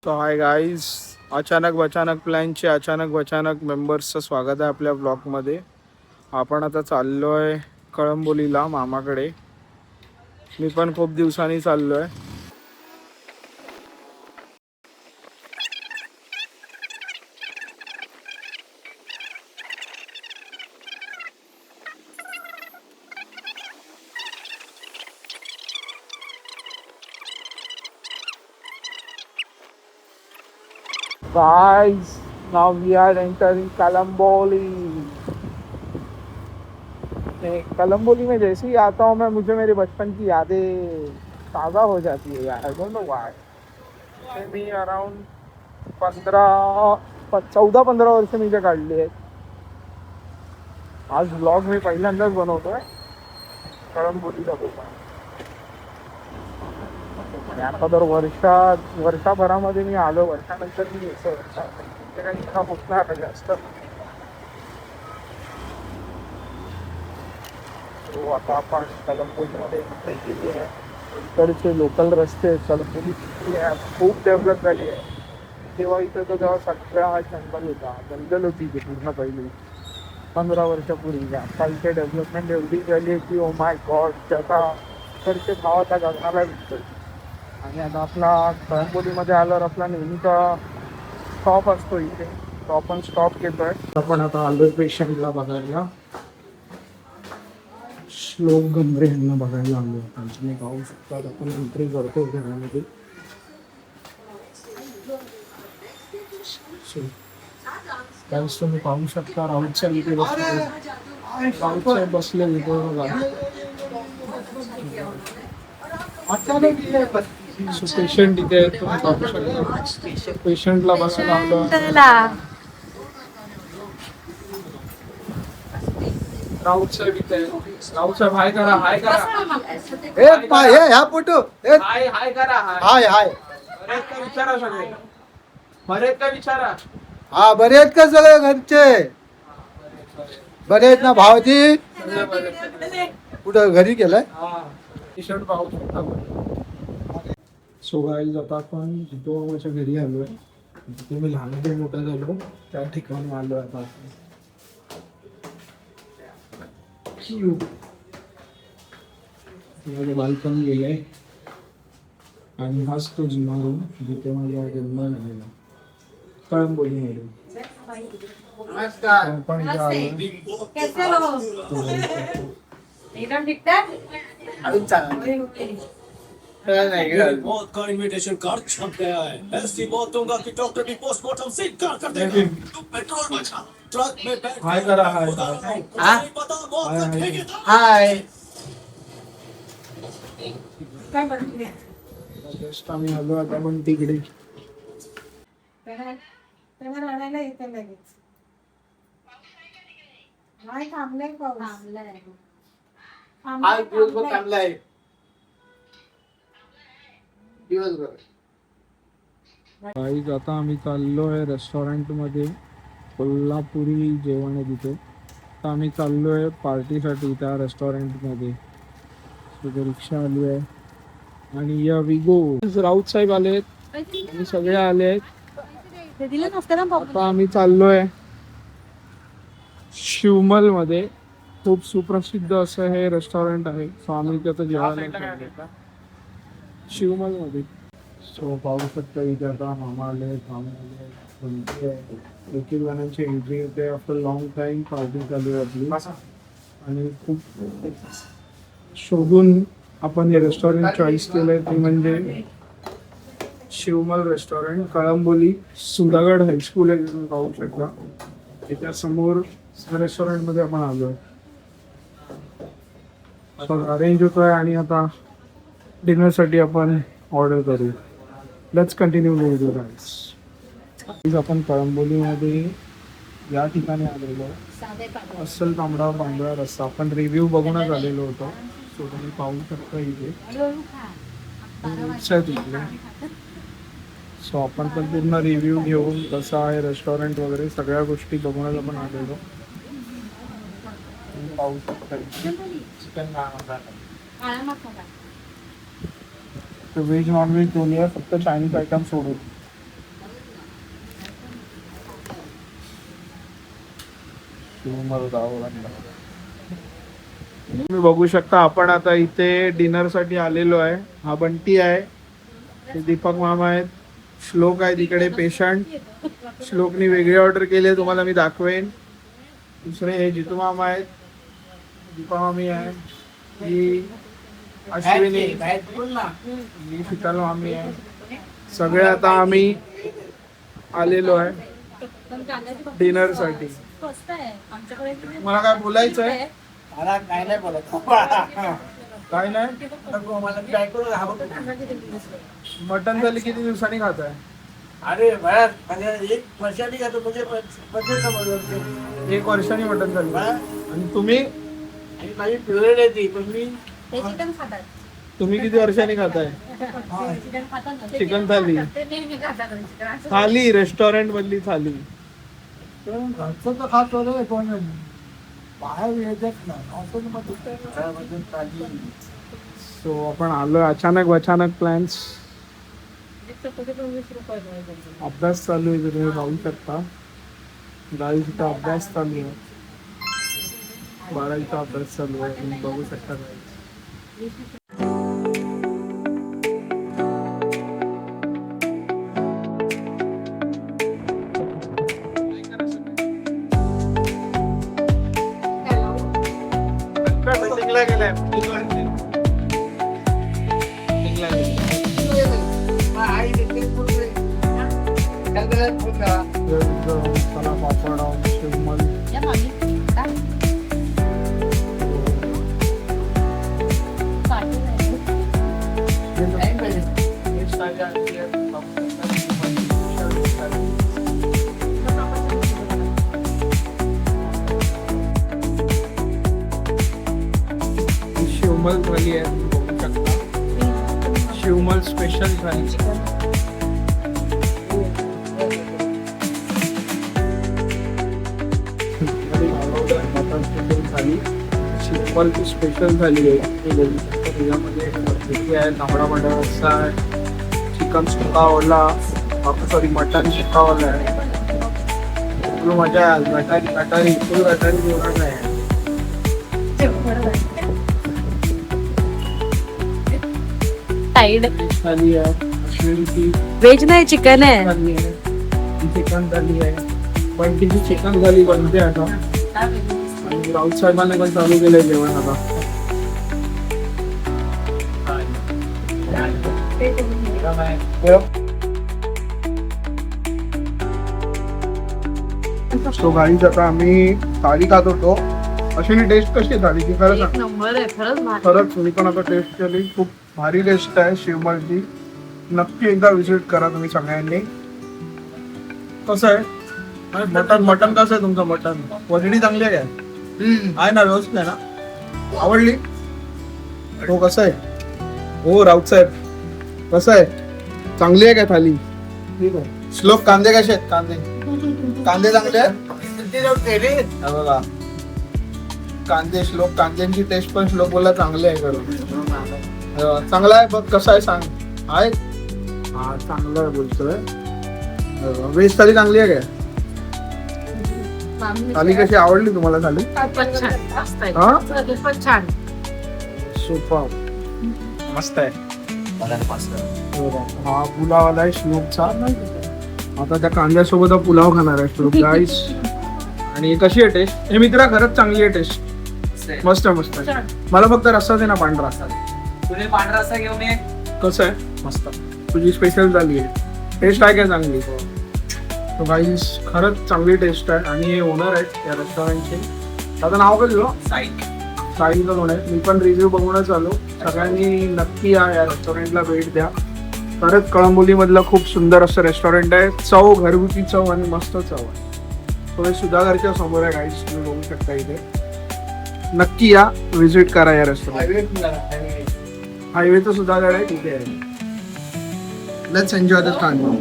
So hi guys, अचानक बचानक प्लॅनचे अचानक बचानक मेंबर्सचं स्वागत आहे आपल्या ब्लॉगमध्ये. आपण आता चाललो आहे कळंबोलीला मामाकडे. मी पण खूप दिवसांनी चाललो आहे. Guys, now we are entering Kalamboli. Kalamboli में जैसे ही आता हूँ मैं, मुझे मेरे बचपन की यादें ताज़ा हो जाती है यार. I don't know why. Me around 14 वर्ष मी जे काढली आहेत. आज ब्लॉग मी पहिल्यांदाच बनवतोय कळंबोलीचा बोलतो. आणि आता तर वर्षाभरामध्ये मी आलो, वर्षानंतर मी येतो. ते काही इतका होत नाही जास्त. आता आपण कलंबोलीमध्ये इकडचे लोकल रस्ते कलंबोली खूप डेव्हलप झाली आहे. तेव्हा इथं तर जेव्हा सगळा जंगल होता, जंगल होती इथे पूर्ण पहिली 15 वर्षापूर्वी. आता इथे डेव्हलपमेंट एवढी झाली आहे की ओ माय गॉड, त्याचा इकडचे भाव आता गगनाला विकतोय. आणि आता आपला कळंबोलीमध्ये आल्यावर आपला नेहमीचा स्टॉप असतो इथे, तो आपण स्टॉप घेतोय. आपण आता आलोय पेशंटला बघायला. श्लोक गंभरे यांना बघायला आलो. तुम्ही पाहू शकता आपण एंट्री करतो घरामध्ये. त्यावेळेस तुम्ही पाहू शकता राऊत साहेब इथे बसले. राऊत साहेब बसले इथे बघा. पेशंट इथे आहेत, तुम्ही पाहू शकता. पेशंटला बसायला आलो. राऊत साहेब इथे आहेत. राऊत साहेब हाय करा, हाय करा. ह्या फोटो हाय हाय करा. हाय हाय. बरे आहेत का विचारा सगळे. बरे आहेत का विचारा. हा, बरे आहेत का सगळे घरचे? बरे आहेत ना भावजी? कुठं घरी गेलाय? पेशंट पाहू शकता. सो गाईज, आता आपण जितोबाच्या घरी आलोय. तिथे मी लहान ते मोठा झालो त्या ठिकाणी आलोय आता. माझे बालपण गेले आणि हाच तो जुना रूम जिथे माझा जन्म झालेला कळंबोलीमध्ये. आपण इथे मौत का इनविटेशन कार्ड छप गया है. ऐसी मौत दूंगा कि डॉक्टर भी पोस्टमार्टम से इनकार कर देगा. तू पेट्रोल बचा, ट्रक में बैठ हाय करा. हाय नहीं पता मौत का ठेकेदार. हाय. जस्ट आम्ही आलो आता पण तिकडे. आज दिवसभर थांबलाय. दिवसभर. गाईज, आता आम्ही चाललोय रेस्टॉरंटमध्ये. कोल्हापुरी जेवण आहे तिथे. तर आम्ही चाललोय पार्टीसाठी त्या रेस्टॉरंटमध्ये. रिक्षा आली आहे आणि या विगो राऊत साहेब आलेत आणि सगळे आलेत. आता आम्ही चाललोय शिवमल मध्ये. खूप सुप्रसिद्ध असं हे रेस्टॉरंट आहे. सो आम्ही तिथं जेवायला शिवमल मध्ये. सो पाहू शकता इथे आता मामा आले, एक जणांची एंट्री होते. आफ्टर लॉंग टाइम पार्टी चालू आहे आपली. आणि खूप शोधून आपण हे रेस्टॉरंट चॉईस केलंय, ते म्हणजे शिवमल रेस्टॉरंट, कळंबोली. सुधागड हायस्कूल आहे, तुम्ही पाहू शकता. त्याच्या समोर रेस्टॉरंट मध्ये आपण आलोय. अरेंज होतोय आणि आता डिनर साठी आपण ऑर्डर करू. Let's continue with the rice. आपण कळंबोलीमध्ये या ठिकाणी आलेलो. अस्सल तांबडा पांढरा रस्सा आपण रिव्ह्यू बघूनच आलेलो होतो. सो तुम्ही पाहू शकता इथे. सो आपण पण पूर्ण रिव्ह्यू घेऊन कसं आहे रेस्टॉरंट वगैरे सगळ्या गोष्टी बघूनच आपण आलेलो. पाहू शकता चिकन व्हेज नॉनव्हेज दोन्ही आहे, फक्त चायनीज आयटम सोडून. तुम्ही बघू शकता आपण आता इथे डिनर साठी आलेलो आहे. हा बंटी आहे, हे दीपक मामा आहेत, श्लोक आहे तिकडे पेशंट. श्लोकनी वेगळी ऑर्डर केली आहे, तुम्हाला मी दाखवेन. दुसरे हे जितू मामा आहेत, दीपा मामी आहे, ही अश्विनी, ही शीतल मामी आहे. सगळे आता आम्ही आलेलो आहे डिनर साठी. मला काय बोलायचं आहे? मला काय नाही बोलत. काय नाही. मटन थाली किती दिवसांनी खाताय? अरे एक वर्षाने खातो म्हणजे 1 वर्षांनी मटन थाली. आणि तुम्ही? माझी फेवरेट आहे ती, पण मी तुम्ही किती वर्षांनी खाताय चिकन थाली? थाली रेस्टॉरंट मधली थाली. घरचं तर खातो रे, पण बाहेर येतात ना. सो आपण आलो अचानक प्लॅन्स. अभ्यास चालू आहे, तुम्ही पाहू शकता. गावी सुद्धा अभ्यास चालू आहे, 12वीचा अभ्यास चालू आहे, तुम्ही बघू शकता. शिवमल थाली आहे, तुम्ही बघू शकता. शिवमल स्पेशल थाली. थाली शिवमलची स्पेशल थाली आहे. त्याच्यामध्ये रेसिपी आहे, तांबडा बटाटा रस्सा आहे, चिकन सुक्का ओला, सॉरी मटन सुक्का ओला आहे. फुल मजा आहे. गटारी फुल गटारी जेवण आहे. थाली आहे, अश्विनीची व्हेज नाही चिकन आहे. थाली आहे, चिकन थाली आहे. पण तिची चिकन थाली बनते आता. आणि राऊत साहेबांनी पण चालू केलंय जेवण आता. सो गाईज आता आम्ही थाली खात होतो. अश्विनी टेस्ट कशी आहे थालीची? खरं सांग. नंबर आहे खरंच. खरंच मी पण आता टेस्ट केली, खूप भारी टेस्ट आहे शिवमलची. नक्की एकदा विजिट करा तुम्ही सगळ्यांनी. कसं आहे मटन कसं आहे तुमचं? मटन क्वालिटी चांगली आहे काय? आहे ना, व्यवस्थित आहे ना? आवडली? हो कसं आहे? हो राऊत साहेब कसं आहे? चांगली आहे काय थाली? ठीक आहे. श्लोक कांदे कसे आहेत? कांदे चांगले आहेत बघा. कांदे श्लोक, कांद्यांची टेस्ट पण श्लोक बोलला चांगली आहे. करून चांगला आहे. बघ कसं आहे सांग. आहे हा चांगलं आहे बोलतोय. व्हेज थाली चांगली आहे काय? थाली कशी आवडली तुम्हाला? थाली छान सुपर मस्त आहे. हा पुलाव आलाय श्लोकचा. आता त्या कांद्यासोबत पुलाव खाणार आहे श्लोक गाईस. आणि कशी आहे टेस्ट? हे मित्रा खरंच चांगली आहे टेस्ट. मस्त मस्त. मला फक्त रस्सा दे ना, पांढरा. तुझे पांढरा रस्सा घेऊन ये. कसं आहे? मस्त. तुझी स्पेशल झाली आहे. टेस्ट आहे काय चांगली? तो गाईस खरंच चांगली टेस्ट आहे. आणि हे ओनर आहेत या रेस्टॉरंटचे. त्याचं नाव काय तुझं? साहिल कोण आहे? मी पण रिव्ह्यू बघूनच आलो. सगळ्यांनी नक्की या रेस्टॉरंटला भेट द्या. खरंच कळंबोली मधलं खूप सुंदर असं रेस्टॉरंट आहे. चव घरगुती चव आणि मस्त चव आहे. थोडे सुधागरच्या समोर आहे गाईस, तुम्ही बघू शकता इथे. नक्की या, विजिट करा या रेस्टॉरंट. हायवेचं सुधागड आहे तिथे आहे. Let's enjoy the time.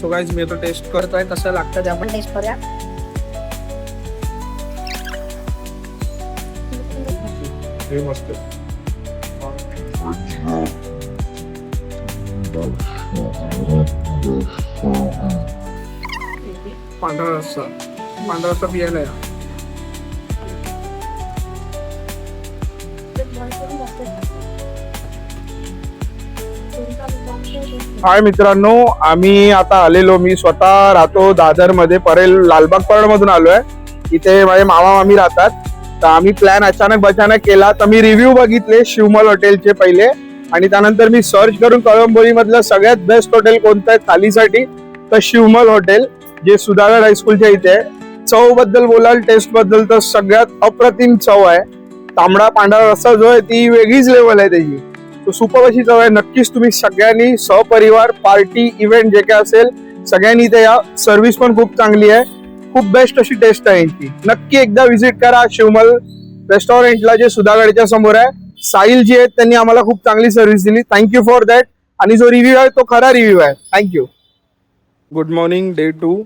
So guys मी आता टेस्ट करतोय कसं लागतं ते आपण टेस्ट करूया. हे मस्त पांढरा रस्सा पियायला या. हाय मित्रांनो, आम्ही आता आलेलो, मी स्वतः राहतो दादर मध्ये, परेल लालबाग परळ मधून आलोय. इथे माझे मामा मामी राहतात. तर आम्ही प्लॅन अचानक केला. तर मी रिव्ह्यू बघितले शिवमल हॉटेलचे पहिले, आणि त्यानंतर मी सर्च करून कळंबोली मधलं सगळ्यात बेस्ट हॉटेल कोणतं आहे थालीसाठी, तर शिवमल हॉटेल जे सुधागड हायस्कूलच्या इथे आहे. चव बद्दल बोलाल, टेस्ट बद्दल तर सगळ्यात अप्रतिम चव आहे. तांबडा पांढरा रस्सा जो आहे ती वेगळीच लेवल आहे त्याची. सुपर अशी चव आहे. नक्कीच तुम्ही सगळ्यांनी सहपरिवार पार्टी इव्हेंट जे काय असेल सगळ्यांनी इथे या. सर्व्हिस पण खूप चांगली आहे, खूप बेस्ट अशी टेस्ट आहे यांची. नक्की एकदा व्हिजिट करा शिवमल रेस्टॉरंटला जे सुधागडच्या समोर आहे. साहिल जी आहेत त्यांनी आम्हाला खूप चांगली सर्व्हिस दिली, थँक्यू फॉर दॅट. आणि जो रिव्ह्यू आहे तो खरा रिव्ह्यू आहे. थँक्यू. गुड मॉर्निंग, डे 2,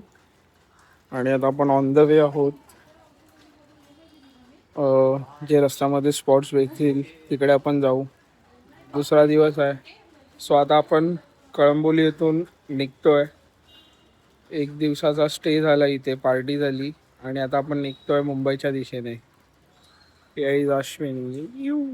आणि आता आपण ऑन द वे आहोत. जे रस्त्यामध्ये स्पॉट्स भेटतील तिकडे आपण जाऊ. दुसरा दिवस आहे. सो आता आपण कळंबोली येथून निघतोय. एक दिवसाचा स्टे झाला इथे, पार्टी झाली, आणि आता आपण निघतोय मुंबईच्या दिशेने. Ashwini you.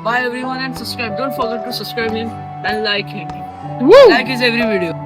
Bye everyone and subscribe. Don't forget to subscribe him and like him. Like his every video.